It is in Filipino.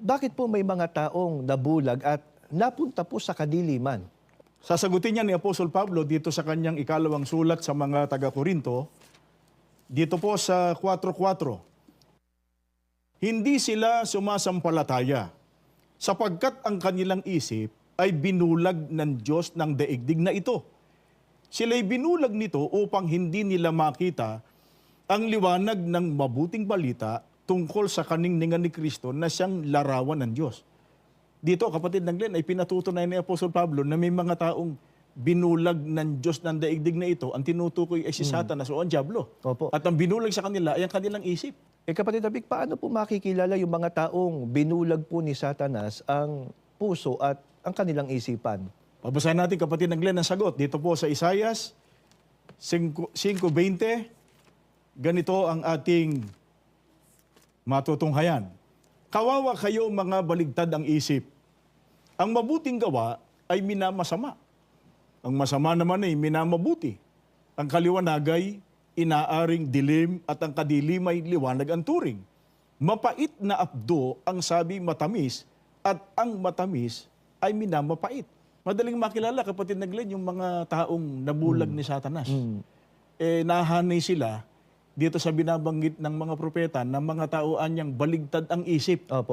bakit po may mga taong nabulag at napunta po sa kadiliman? Sasagutin niya ni Apostol Pablo dito sa kanyang ikalawang sulat sa mga taga-Korinto, dito po sa 4:4. Hindi sila sumasampalataya sapagkat ang kanilang isip ay binulag ng Diyos ng daigdig na ito. Sila'y binulag nito upang hindi nila makita ang liwanag ng mabuting balita tungkol sa kaningningan ni Kristo na siyang larawan ng Diyos. Dito, kapatid ng Glenn, ay pinatutunay ni Apostol Pablo na may mga taong binulag ng Diyos ng daigdig na ito. Ang tinutukoy ay si Satanas o ang Diablo. Opo. At ang binulag sa kanila ay ang kanilang isip. Kapatid David, paano po makikilala yung mga taong binulag po ni Satanas ang puso at ang kanilang isipan? Pabasahin natin, kapatid ng Glenn, ang sagot. Dito po sa Isaias 5:20, ganito ang ating matutunghayan. Kawawa kayo mga baligtad ang isip. Ang mabuting gawa ay minamasama. Ang masama naman ay minamabuti. Ang kaliwanag ay inaaring dilim at ang kadilim ay liwanag ang turing. Mapait na abdo ang sabi matamis at ang matamis ay minamapait. Madaling makilala, kapatid na Glenn, yung mga taong nabulag ni Satanas. Nahanay sila dito sa binabanggit ng mga propeta na mga tao anyang baligtad ang isip. Opo.